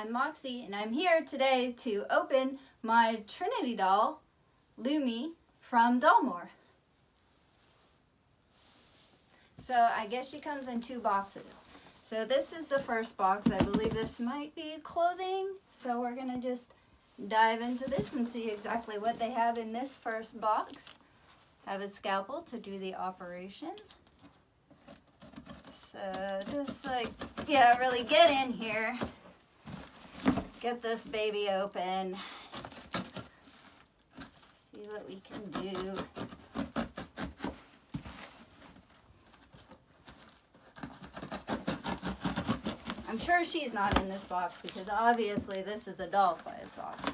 I'm Moxie, and I'm here today to open my Trinity doll, Lumie, from Dollmore. So I guess she comes in 2 boxes. So this is the first box. I believe this might be clothing. So we're going to just dive into this and see exactly what they have in this first box. Have a scalpel to do the operation. So just really get in here. Get this baby open. See what we can do. I'm sure she's not in this box because obviously this is a doll size box.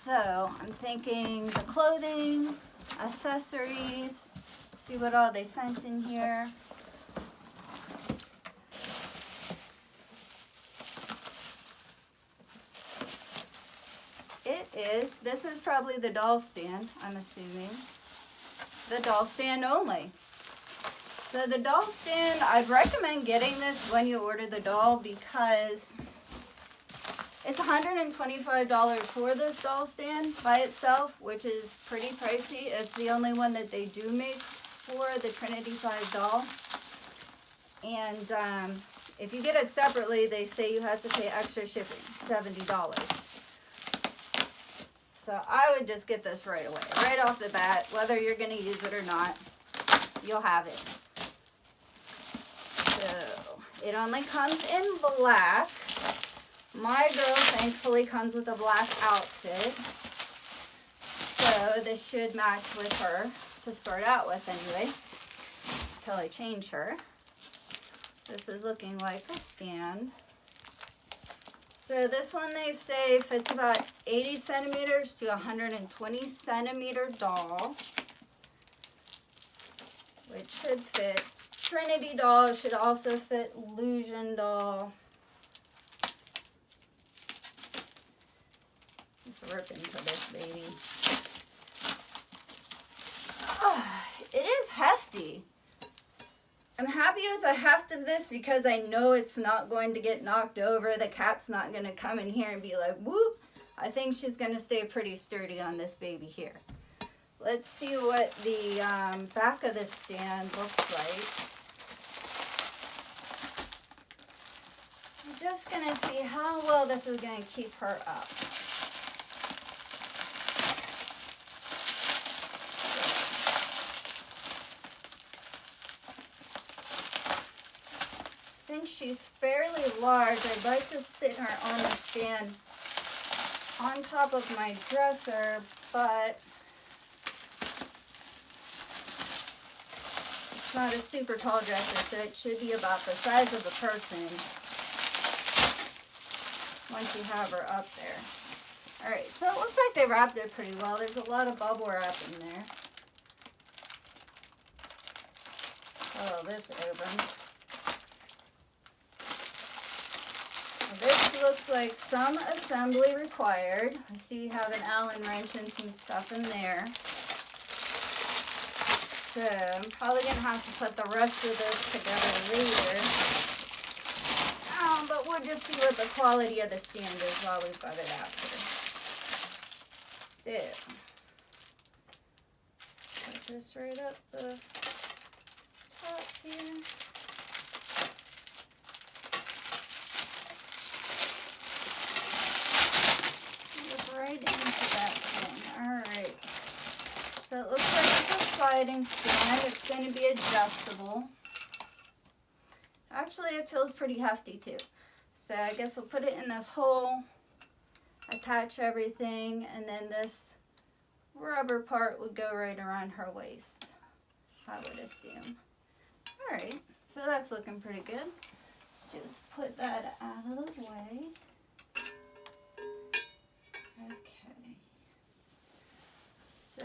So I'm thinking the clothing, accessories, see what all they sent in here. This is probably the doll stand, I'm assuming. The doll stand only. So the doll stand, I'd recommend getting this when you order the doll because it's $125 for this doll stand by itself, which is pretty pricey. It's the only one that they do make for the Trinity size doll. And if you get it separately, they say you have to pay extra shipping, $70. So I would just get this right away, right off the bat, whether you're going to use it or not, you'll have it. So it only comes in black. My girl thankfully comes with a black outfit. So this should match with her to start out with anyway, until I change her. This is looking like a stand. So this one they say fits about 80 centimeters to 120 centimeter doll, which should fit Trinity doll. It should also fit Illusion doll. Let's rip into this baby. Oh, it is hefty. I'm happy with the heft of this because I know it's not going to get knocked over. The cat's not going to come in here and be like, whoop. I think she's going to stay pretty sturdy on this baby here. Let's see what the back of this stand looks like. I'm just going to see how well this is going to keep her up. Since she's fairly large, I'd like to sit her on the stand on top of my dresser, but it's not a super tall dresser, so it should be about the size of a person once you have her up there. Alright, so it looks like they wrapped it pretty well. There's a lot of bubble wrap in there. Oh, this open. This looks like some assembly required. I see you have an Allen wrench and some stuff in there. So I'm probably going to have to put the rest of this together later. But we'll just see what the quality of the stand is while we've got it after. So, put this right up the top here. Right into that thing. Alright. So it looks like it's a sliding stand. It's going to be adjustable. Actually, it feels pretty hefty too. So I guess we'll put it in this hole, attach everything, and then this rubber part would go right around her waist, I would assume. Alright, so that's looking pretty good. Let's just put that out of the way. Okay, so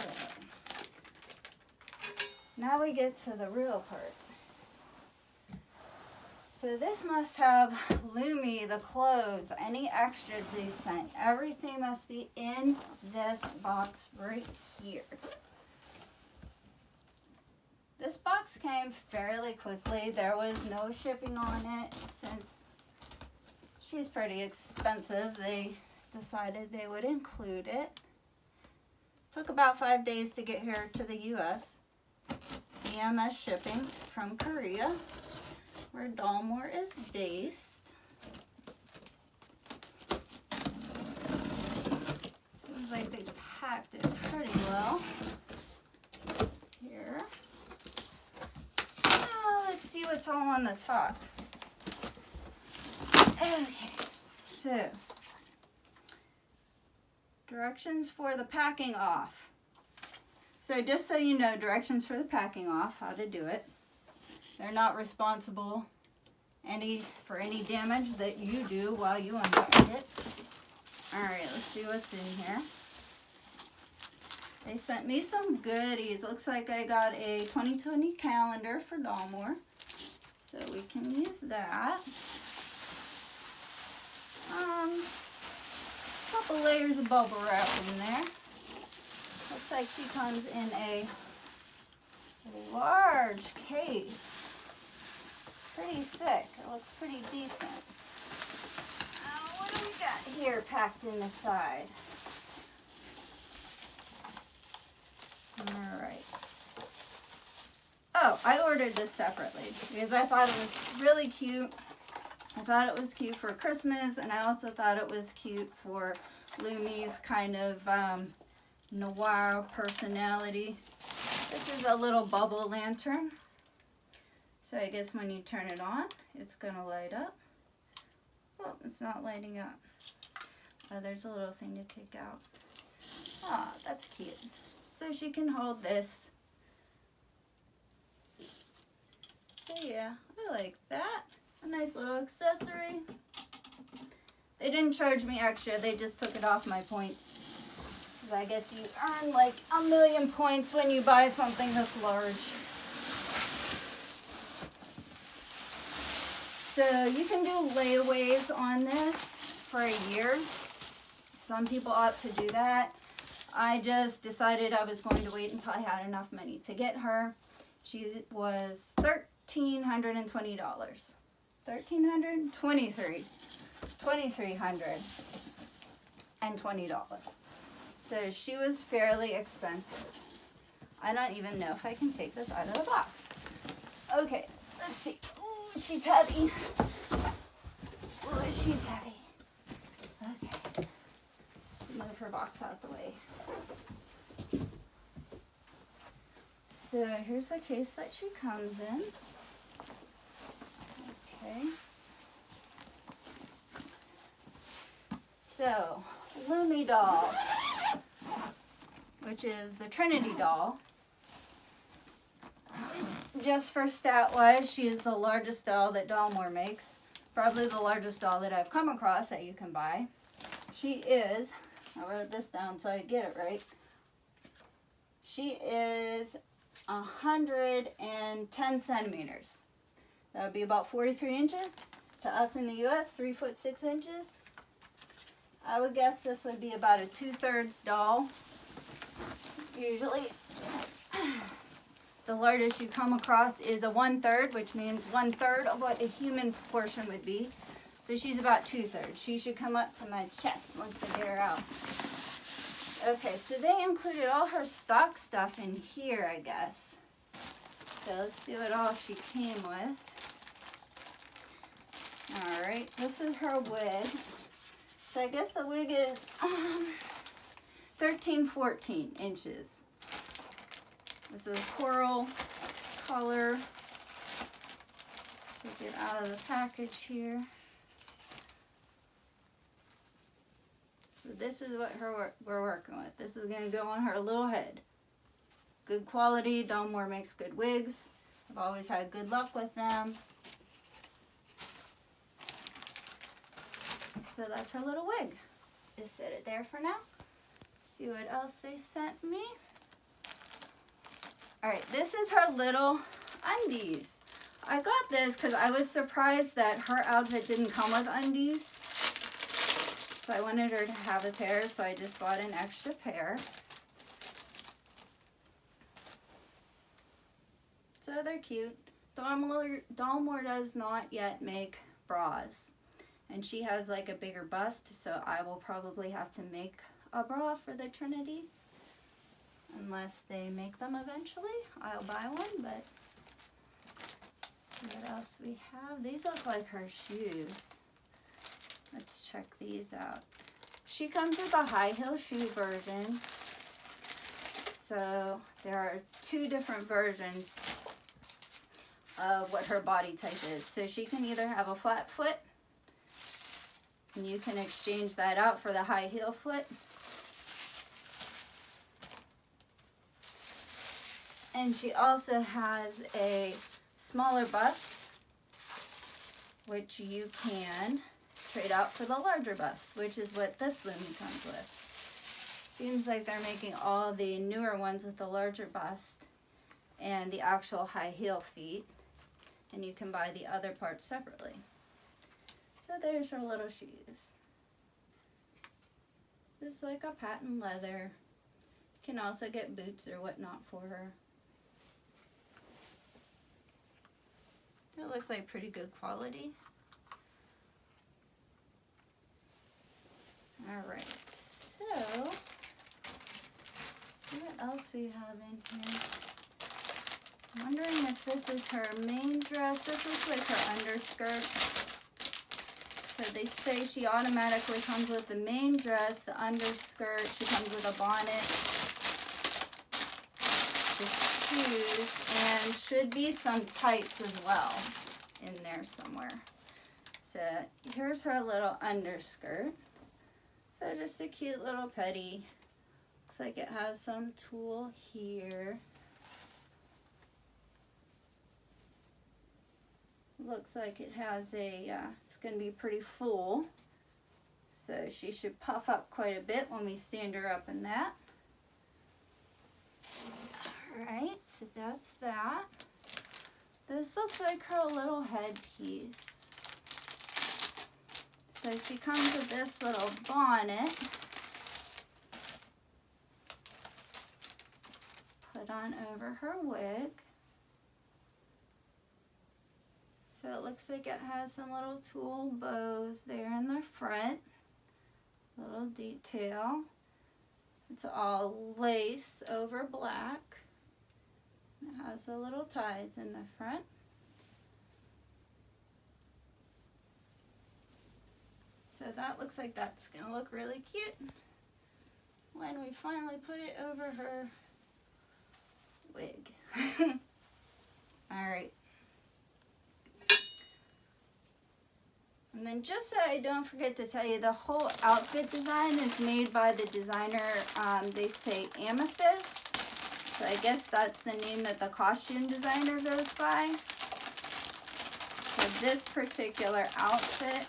now we get to the real part. So this must have Lumie, the clothes, any extras they sent. Everything must be in this box right here. This box came fairly quickly. There was no shipping on it since She's pretty expensive. They decided they would include it. Took about 5 days to get here to the US. EMS shipping from Korea, where Dollmore is based. Seems like they packed it pretty well. Here. Let's see what's all on the top. Okay, so directions for the packing off. So just so you know, directions for the packing off, how to do it. They're not responsible for any damage that you do while you unpack it. Alright, let's see what's in here. They sent me some goodies. Looks like I got a 2020 calendar for Dollmore. So we can use that. Couple layers of bubble wrap in there. Looks like she comes in a large case. Pretty thick. It looks pretty decent. What do we got here packed in the side? Alright. Oh, I ordered this separately because I thought it was really cute. I thought it was cute for Christmas, and I also thought it was cute for Lumie's kind of noir personality. This is a little bubble lantern. So I guess when you turn it on, it's going to light up. Oh, it's not lighting up. Oh, there's a little thing to take out. Ah, that's cute. So she can hold this. So yeah, I like that. A nice little accessory. They didn't charge me extra, they just took it off my points. Because I guess you earn like 1,000,000 points when you buy something this large. So you can do layaways on this for a year. Some people opt to do that. I just decided I was going to wait until I had enough money to get her. She was $1,320. $1,300? $2,320. So she was fairly expensive. I don't even know if I can take this out of the box. Okay, let's see. Ooh, she's heavy. Ooh, she's heavy. Okay. Let's move her box out the way. So here's the case that she comes in. Okay. So, Lumie doll, which is the Trinity doll. Just for stat-wise, she is the largest doll that Dollmore makes. Probably the largest doll that I've come across that you can buy. She is, I wrote this down so I get it right. She is 110 centimeters. That would be about 43 inches. To us in the U.S., 3 foot 6 inches. I would guess this would be about a 2/3 doll. Usually, the largest you come across is a 1/3, which means 1/3 of what a human proportion would be. So she's about 2/3. She should come up to my chest once I get her out. Okay, so they included all her stock stuff in here, I guess. So let's see what all she came with. Alright, this is her wig. So I guess the wig is 13-14 inches. This is coral color. Take it out of the package here. So this is what we're working with. This is going to go on her little head. Good quality. Dollmore makes good wigs. I've always had good luck with them. So that's her little wig. Just set it there for now. See what else they sent me. Alright, this is her little undies. I got this because I was surprised that her outfit didn't come with undies. So I wanted her to have a pair, so I just bought an extra pair. So they're cute. Dollmore does not yet make bras. And she has like a bigger bust, so I will probably have to make a bra for the Trinity. Unless they make them eventually, I'll buy one, but let's see what else we have. These look like her shoes. Let's check these out. She comes with a high heel shoe version. So there are two different versions of what her body type is. So she can either have a flat foot, and you can exchange that out for the high heel foot. And she also has a smaller bust, which you can trade out for the larger bust, which is what this Lumie comes with. Seems like they're making all the newer ones with the larger bust and the actual high heel feet, and you can buy the other parts separately. So there's her little shoes. It's like a patent leather. You can also get boots or whatnot for her. They look like pretty good quality. Alright, so let's see what else we have in here. I'm wondering if this is her main dress. This looks like her underskirt. So they say she automatically comes with the main dress, the underskirt, she comes with a bonnet, the shoes, and should be some tights as well in there somewhere. So here's her little underskirt. So just a cute little petty. Looks like it has some tulle here. Looks like it has a, it's going to be pretty full. So she should puff up quite a bit when we stand her up in that. Alright, so that's that. This looks like her little headpiece. So she comes with this little bonnet. Put on over her wig. So it looks like it has some little tulle bows there in the front. Little detail. It's all lace over black. It has the little ties in the front. So that looks like that's going to look really cute when we finally put it over her wig. Alright. And then just so I don't forget to tell you, the whole outfit design is made by the designer, they say Amethyst. So I guess that's the name that the costume designer goes by. For this particular outfit.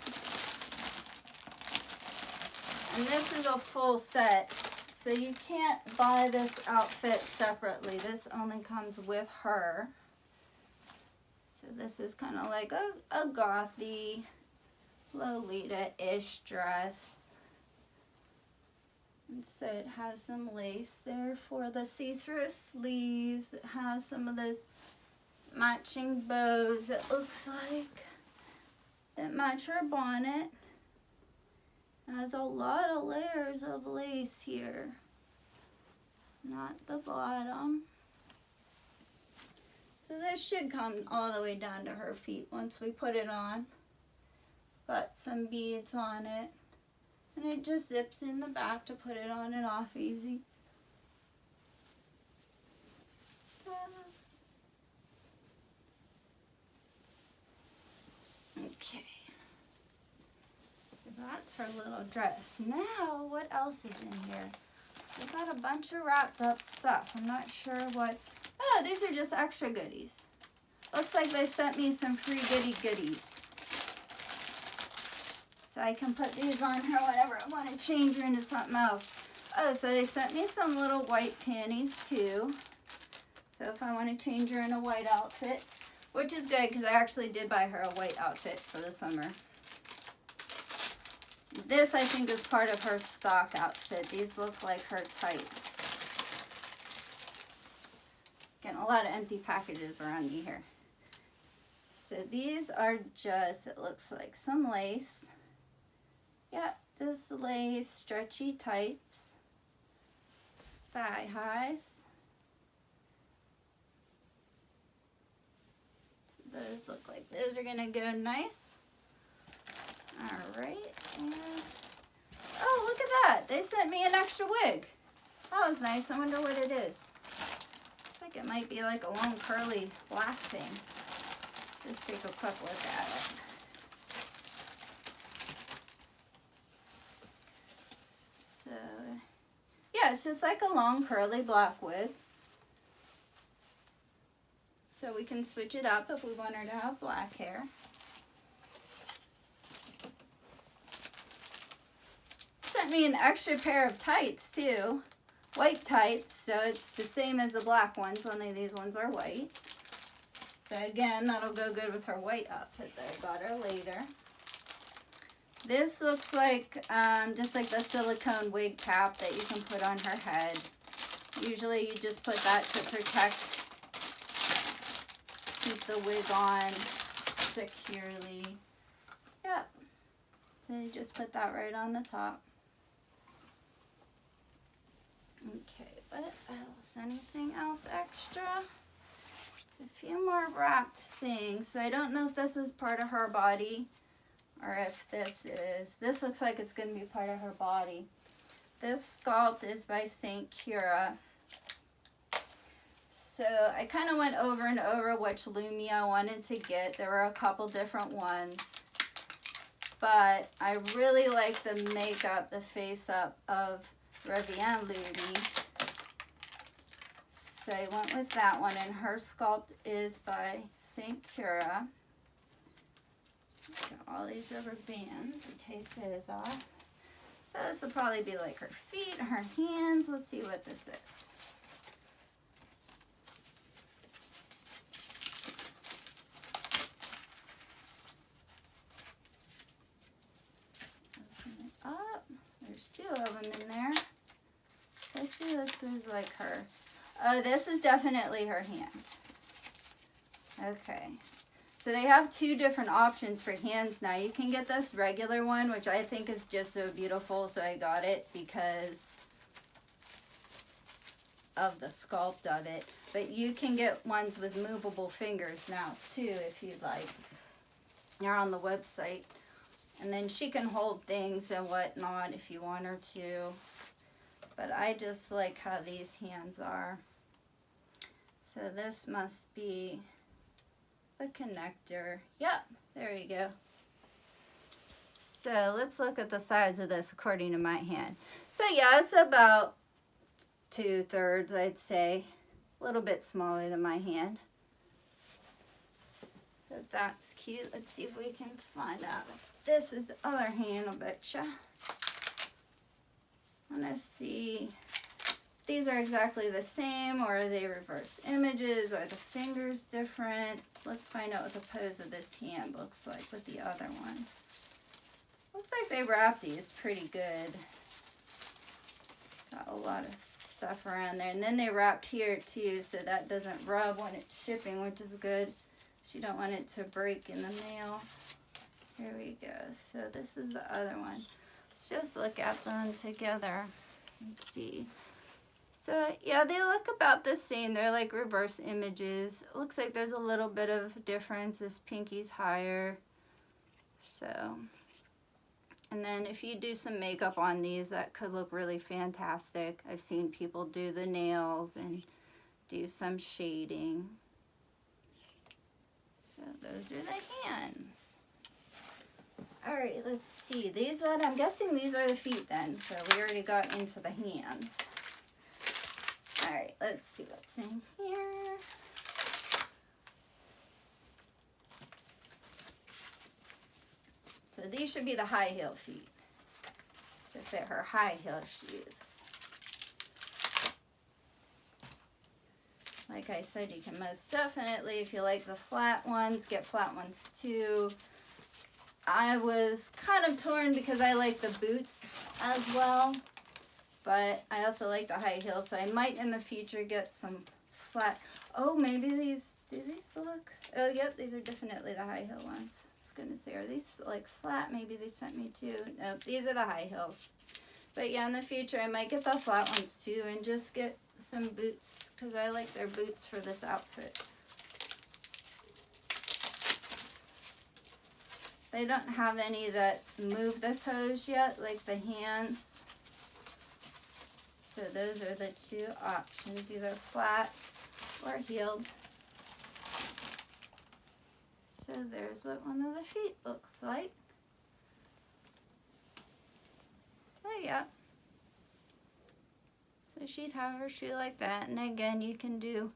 And this is a full set. So you can't buy this outfit separately. This only comes with her. So this is kind of like a gothy, Lolita-ish dress. And so it has some lace there for the see-through sleeves. It has some of those matching bows, it looks like, that match her bonnet. It has a lot of layers of lace here. Not the bottom. So this should come all the way down to her feet once we put it on. Got some beads on it. And it just zips in the back to put it on and off easy. Okay. So that's her little dress. Now, what else is in here? We've got a bunch of wrapped up stuff. I'm not sure what. Oh, these are just extra goodies. Looks like they sent me some free goodies. So I can put these on her whenever I want to change her into something else. Oh, so they sent me some little white panties too. So if I want to change her in a white outfit, which is good because I actually did buy her a white outfit for the summer. This I think is part of her stock outfit. These look like her tights. Getting a lot of empty packages around me here. So these are just, it looks like some lace. Yeah, just lace, stretchy tights, thigh highs. So those look like those are gonna go nice. All right, and oh, look at that! They sent me an extra wig. That was nice. I wonder what it is. Looks like it might be like a long curly black thing. Let's just take a quick look at it. So, yeah, it's just like a long curly black wig. So we can switch it up if we want her to have black hair. Sent me an extra pair of tights too. White tights, so it's the same as the black ones, only these ones are white. So again, that'll go good with her white outfit that I got her later. This looks like just like the silicone wig cap that you can put on her head. Usually you just put that to protect, keep the wig on securely. Yep. So you just put that right on the top. Okay, what else? Anything else extra? A few more wrapped things. So I don't know if this is part of her body or if this is. This looks like it's going to be part of her body. This sculpt is by St. Cura. So I kind of went over and over which Lumie I wanted to get. There were a couple different ones. But I really like the makeup, the face up of Reviens Lumie. So I went with that one, and her sculpt is by St. Cura. Got all these rubber bands, so take those off. So this will probably be like her feet, her hands. Let's see what this is. Open it up. There's two of them in there. Actually, this is like her. Oh, this is definitely her hand. Okay. So they have two different options for hands now. You can get this regular one, which I think is just so beautiful, so I got it because of the sculpt of it. But you can get ones with movable fingers now, too, if you'd like. They're on the website. And then she can hold things and whatnot if you want her to. But I just like how these hands are. So this must be the connector. Yep, there you go. So let's look at the size of this according to my hand. So yeah, it's about 2/3, I'd say. A little bit smaller than my hand. So that's cute. Let's see if we can find out if this is the other hand, I betcha. I want to see if these are exactly the same, or are they reverse images? Are the fingers different? Let's find out what the pose of this hand looks like with the other one. Looks like they wrapped these pretty good. Got a lot of stuff around there. And then they wrapped here too, so that doesn't rub when it's shipping, which is good. You don't want it to break in the mail. Here we go. So this is the other one. Let's just look at them together and see. So yeah, they look about the same. They're like reverse images. It looks like there's a little bit of difference. This pinky's higher. So, and then if you do some makeup on these, that could look really fantastic. I've seen people do the nails and do some shading. So those are the hands. All right, let's see. These one, I'm guessing these are the feet then. So we already got into the hands. All right, let's see what's in here. So these should be the high heel feet to fit her high heel shoes. Like I said, you can most definitely, if you like the flat ones, get flat ones too. I was kind of torn because I like the boots as well, but I also like the high heels, so I might in the future get some flat. Oh, maybe these, do these look? Oh, yep, these are definitely the high heel ones. Let's gonna say, are these like flat? Maybe they sent me two. No, these are the high heels. But yeah, in the future I might get the flat ones too and just get some boots because I like their boots for this outfit. They don't have any that move the toes yet, like the hands. So those are the two options, either flat or heeled. So there's what one of the feet looks like. Oh yeah. So she'd have her shoe like that. And again, you can do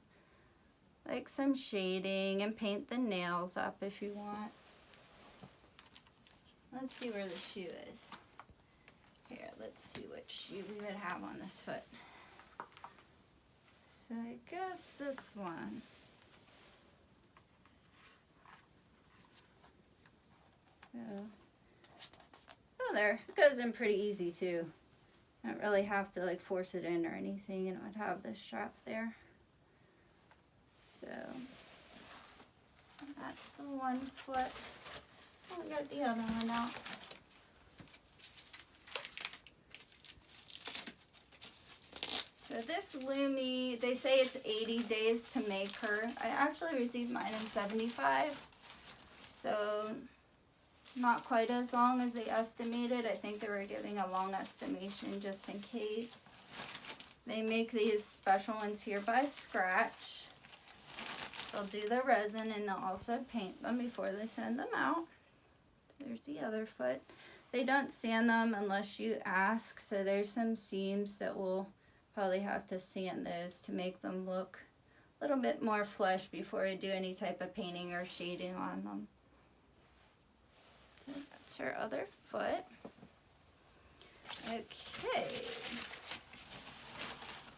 like some shading and paint the nails up if you want. Let's see where the shoe is. Here, let's see what shoe we would have on this foot. So I guess this one. So, oh, there, it goes in pretty easy too. I don't really have to like force it in or anything, and it would have the strap there. So, that's the one foot. I'll get the other one out. So this Lumie, they say it's 80 days to make her. I actually received mine in 75. So not quite as long as they estimated. I think they were giving a long estimation just in case. They make these special ones here by scratch. They'll do the resin and they'll also paint them before they send them out. There's the other foot. They don't sand them unless you ask, so there's some seams that we'll probably have to sand those to make them look a little bit more flush before I do any type of painting or shading on them. So that's her other foot. Okay.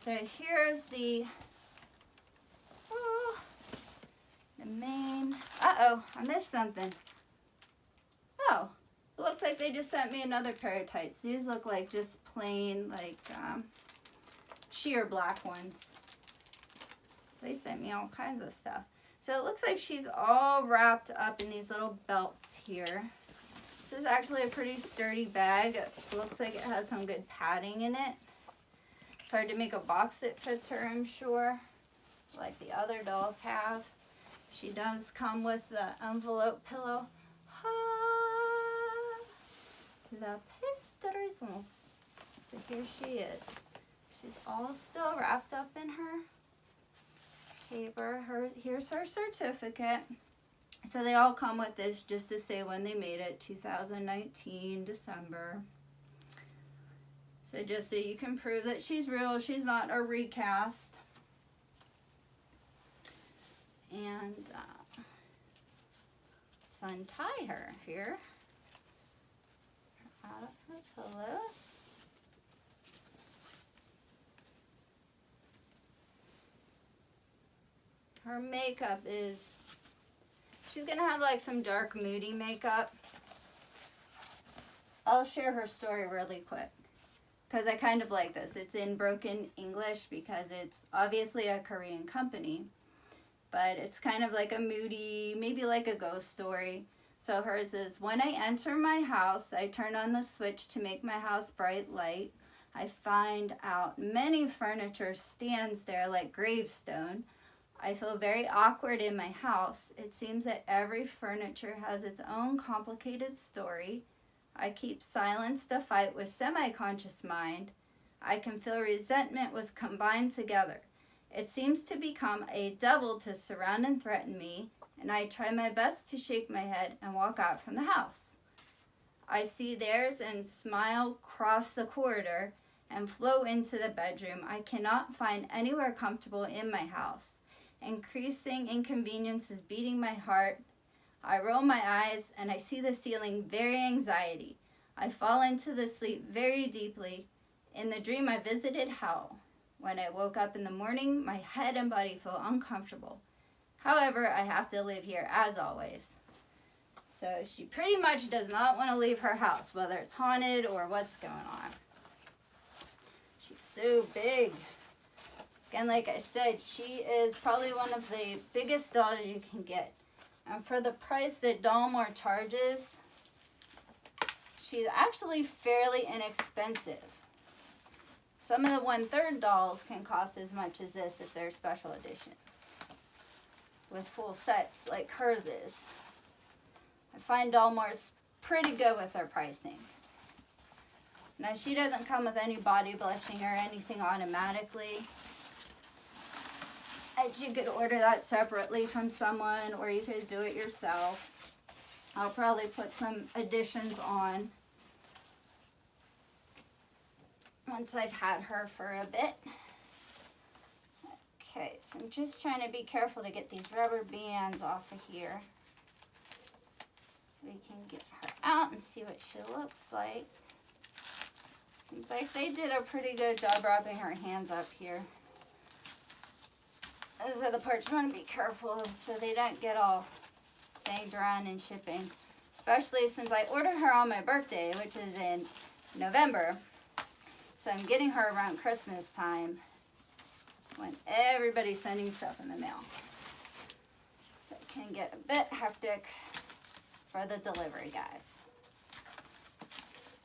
So here's the main. Uh-oh, I missed something. Oh, it looks like they just sent me another pair of tights. These look like just plain, like, sheer black ones. They sent me all kinds of stuff. So it looks like she's all wrapped up in these little belts here. This is actually a pretty sturdy bag. It looks like it has some good padding in it. It's hard to make a box that fits her, I'm sure, like the other dolls have. She does come with the envelope pillow. La piste raisons. So here she is. She's all still wrapped up in her paper. Here's her certificate. So they all come with this just to say when they made it, 2019, December. So just so you can prove that she's real, she's not a recast. And let's untie her here. Out of her pillows. Her makeup is, she's gonna have like some dark moody makeup. I'll share her story really quick because I kind of like this. It's in broken English because it's obviously a Korean company, but it's kind of like a moody, maybe like a ghost story. So hers is, when I enter my house, I turn on the switch to make my house bright light. I find out many furniture stands there like gravestone. I feel very awkward in my house. It seems that every furniture has its own complicated story. I keep silence to fight with semi-conscious mind. I can feel resentment was combined together. It seems to become a devil to surround and threaten me, and I try my best to shake my head and walk out from the house. I see theirs and smile cross the corridor and flow into the bedroom. I cannot find anywhere comfortable in my house. Increasing inconvenience is beating my heart. I roll my eyes and I see the ceiling, very anxiety. I fall into the sleep very deeply. In the dream I visited hell. When I woke up in the morning, my head and body feel uncomfortable. However, I have to live here as always. So she pretty much does not want to leave her house, whether it's haunted or what's going on. She's so big. Again, like I said, she is probably one of the biggest dolls you can get. And for the price that Dollmore charges, she's actually fairly inexpensive. Some of the 1/3 dolls can cost as much as this if they're special editions, with full sets like hers is. I find Dollmore's pretty good with their pricing. Now, she doesn't come with any body blushing or anything automatically. And you could order that separately from someone, or you could do it yourself. I'll probably put some additions on once I've had her for a bit. Okay, so I'm just trying to be careful to get these rubber bands off of here, so we can get her out and see what she looks like. Seems like they did a pretty good job wrapping her hands up here. Those are the parts you want to be careful of so they don't get all banged around in shipping. Especially since I ordered her on my birthday, which is in November. So I'm getting her around Christmas time when everybody's sending stuff in the mail. So it can get a bit hectic for the delivery guys.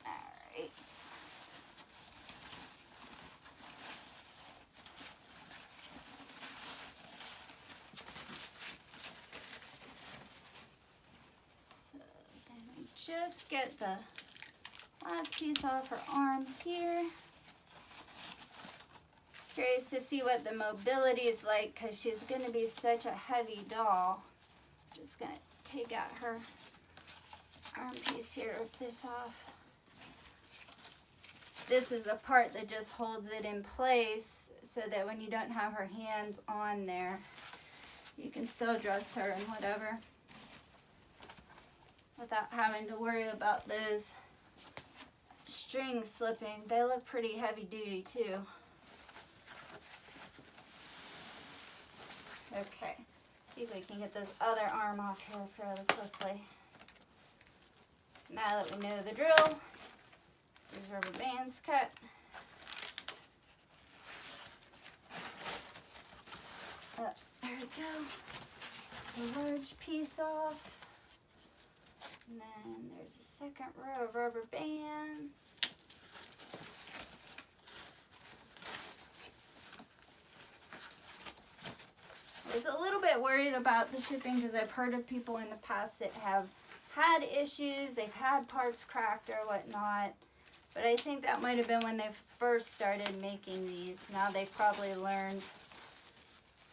Alright. Just get the last piece off her arm here. Curious to see what the mobility is like because she's going to be such a heavy doll. Just going to take out her arm piece here, rip this off. This is the part that just holds it in place so that when you don't have her hands on there, you can still dress her and whatever, without having to worry about those strings slipping. They look pretty heavy duty too. Okay, see if we can get this other arm off here fairly quickly. Now that we know the drill, these rubber bands cut. There we go. A large piece off. And then there's a second row of rubber bands. I was a little bit worried about the shipping because I've heard of people in the past that have had issues. They've had parts cracked or whatnot. But I think that might have been when they first started making these. Now they've probably learned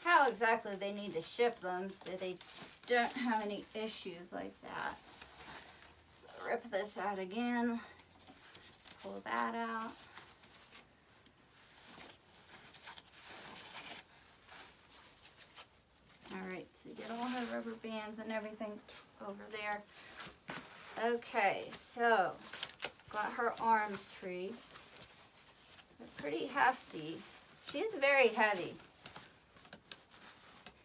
how exactly they need to ship them so they don't have any issues like that. Rip this out again, pull that out. Alright, so get all her rubber bands and everything over there. Okay, so got her arms free. They're pretty hefty. She's very heavy.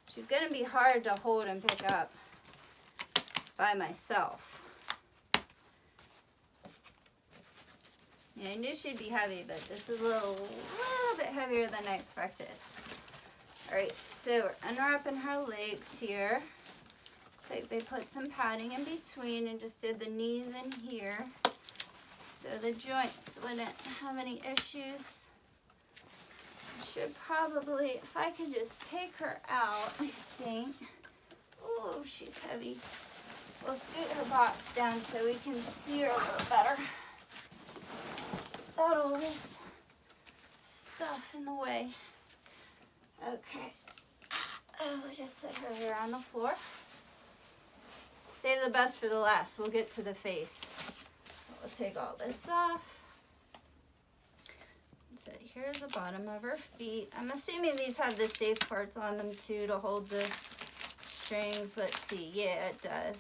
She's going to be hard to hold and pick up by myself. Yeah, I knew she'd be heavy, but this is a little bit heavier than I expected. Alright, so we're unwrapping her legs here. Looks like they put some padding in between and just did the knees in here, so the joints wouldn't have any issues. I should probably, if I could just take her out, I think. Oh, she's heavy. We'll scoot her box down so we can see her a little better. Without all this stuff in the way. Okay. Oh, we'll just set her here on the floor. Save the best for the last. We'll get to the face. We'll take all this off. So here's the bottom of her feet. I'm assuming these have the safe parts on them too to hold the strings. Let's see. Yeah, it does.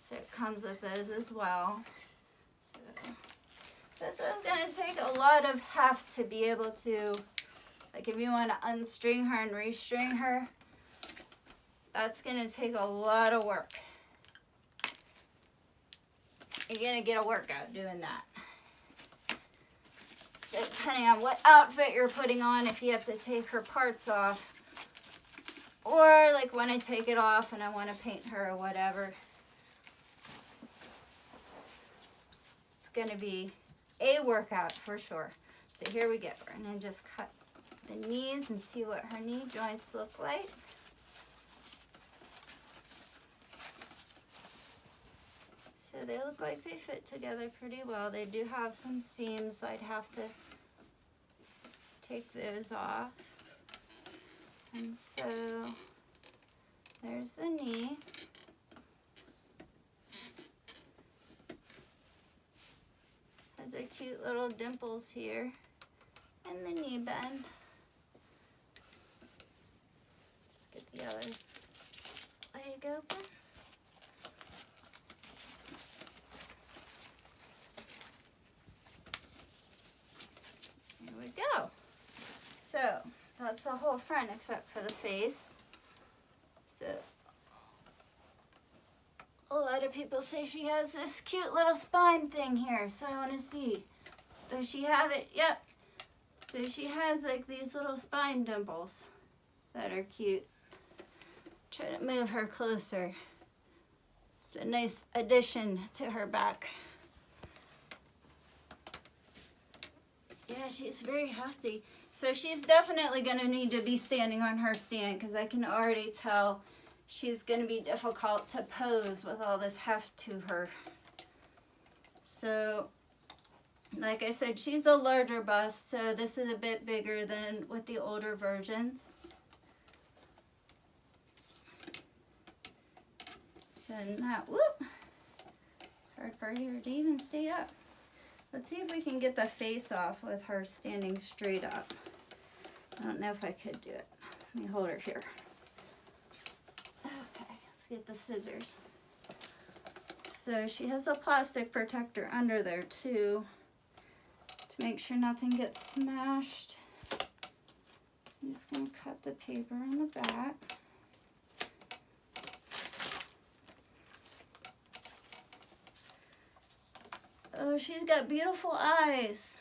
So it comes with those as well. So this is going to take a lot of heft to be able to, like if you want to unstring her and restring her, that's going to take a lot of work. You're going to get a workout doing that. So depending on what outfit you're putting on, if you have to take her parts off, or like when I take it off and I want to paint her or whatever. It's going to be a workout for sure. So here we go. We're going to just cut the knees and see what her knee joints look like. So they look like they fit together pretty well. They do have some seams, so I'd have to take those off. And so there's the knee. Has a cute little dimples here and the knee bend. Let's get the other leg open. Here we go. So that's the whole front except for the face. So a lot of people say she has this cute little spine thing here, so I want to see. Does she have it? Yep. So she has like these little spine dimples that are cute. Try to move her closer. It's a nice addition to her back. Yeah, she's very hefty. So she's definitely going to need to be standing on her stand because I can already tell she's going to be difficult to pose with all this heft to her. So, like I said, she's a larger bust, so this is a bit bigger than with the older versions. So now, whoop, it's hard for her to even stay up. Let's see if we can get the face off with her standing straight up. I don't know if I could do it. Let me hold her here. Okay, let's get the scissors. So she has a plastic protector under there too to make sure nothing gets smashed. I'm just going to cut the paper on the back. Oh, she's got beautiful eyes.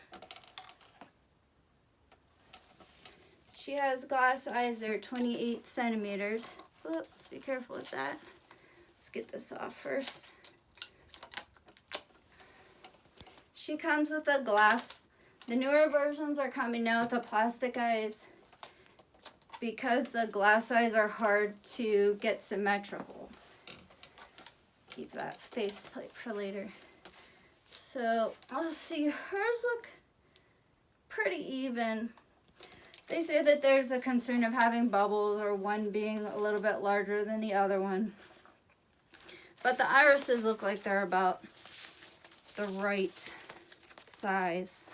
She has glass eyes. They're 28 centimeters. Oops, be careful with that. Let's get this off first. She comes with a glass. The newer versions are coming now with the plastic eyes because the glass eyes are hard to get symmetrical. Keep that faceplate for later. So let's see, hers look pretty even. They say that there's a concern of having bubbles or one being a little bit larger than the other one. But the irises look like they're about the right size.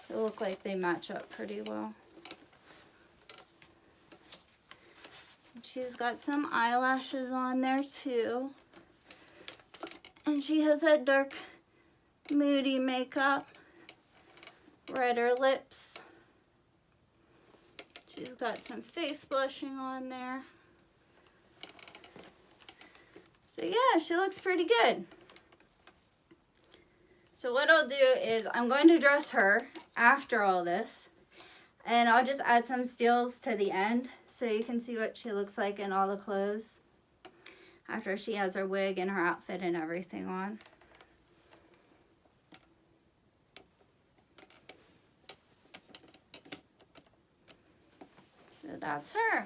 They look like they match up pretty well. She's got some eyelashes on there too. And she has that dark moody makeup, redder lips. She's got some face blushing on there. So yeah, she looks pretty good. So what I'll do is I'm going to dress her after all this, and I'll just add some steals to the end so you can see what she looks like in all the clothes after she has her wig and her outfit and everything on. So that's her.